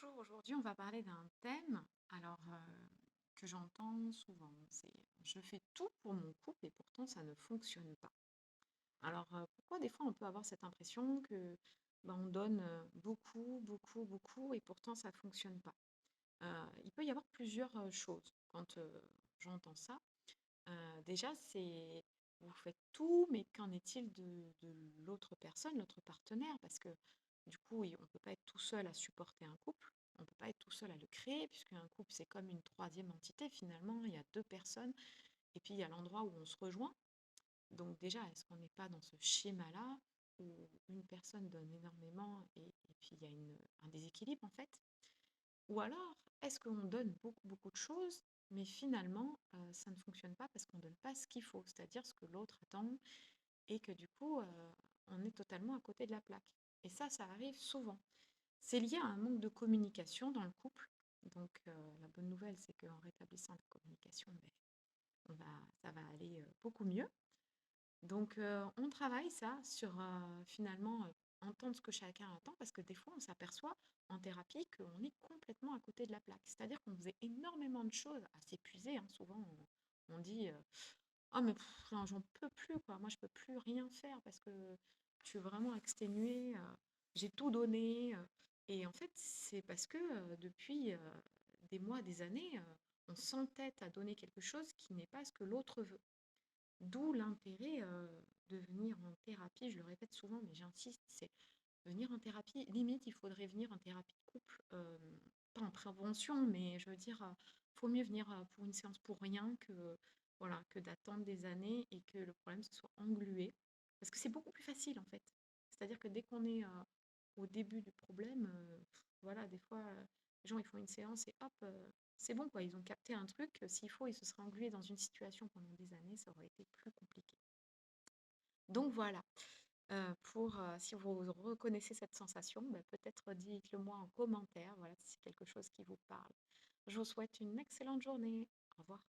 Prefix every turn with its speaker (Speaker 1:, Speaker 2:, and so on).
Speaker 1: Bonjour, aujourd'hui on va parler d'un thème que j'entends souvent. C'est je fais tout pour mon couple et pourtant ça ne fonctionne pas. Pourquoi des fois on peut avoir cette impression que on donne beaucoup, beaucoup, beaucoup et pourtant ça ne fonctionne pas. Il peut y avoir plusieurs choses quand j'entends ça. Déjà, c'est vous faites tout, mais qu'en est-il de l'autre personne, l'autre partenaire? Parce que du coup, on ne peut pas être tout seul à supporter un couple, on ne peut pas être tout seul à le créer, puisque un couple, c'est comme une troisième entité finalement, il y a deux personnes, et puis il y a l'endroit où on se rejoint. Donc déjà, est-ce qu'on n'est pas dans ce schéma-là où une personne donne énormément et puis il y a un déséquilibre en fait? Ou alors, est-ce qu'on donne beaucoup, beaucoup de choses, mais finalement, ça ne fonctionne pas parce qu'on ne donne pas ce qu'il faut, c'est-à-dire ce que l'autre attend, et que du coup, on est totalement à côté de la plaque. Et ça arrive souvent. C'est lié à un manque de communication dans le couple. Donc, la bonne nouvelle, c'est qu'en rétablissant la communication, ben, ça va aller beaucoup mieux. Donc, on travaille ça sur finalement entendre ce que chacun attend parce que des fois, on s'aperçoit en thérapie qu'on est complètement à côté de la plaque. C'est-à-dire qu'on faisait énormément de choses à s'épuiser, hein. Souvent, on dit oh, mais pff, non, j'en peux plus, quoi. Moi, je peux plus rien faire parce que je suis vraiment exténuée. J'ai tout donné. Et en fait, c'est parce que depuis des mois, des années, on s'entête à donner quelque chose qui n'est pas ce que l'autre veut. D'où l'intérêt de venir en thérapie, je le répète souvent, mais j'insiste, c'est venir en thérapie. Limite, il faudrait venir en thérapie de couple, pas en prévention, mais je veux dire, faut mieux venir pour une séance pour rien que, voilà, que d'attendre des années et que le problème se soit englué. Parce que c'est beaucoup plus facile en fait. C'est-à-dire que dès qu'on est au début du problème, voilà, des fois, les gens ils font une séance et hop, c'est bon quoi, ils ont capté un truc. S'il faut, ils se seraient englués dans une situation pendant des années, ça aurait été plus compliqué. Donc voilà, si vous reconnaissez cette sensation, bah, peut-être dites-le moi en commentaire, voilà, si c'est quelque chose qui vous parle. Je vous souhaite une excellente journée. Au revoir.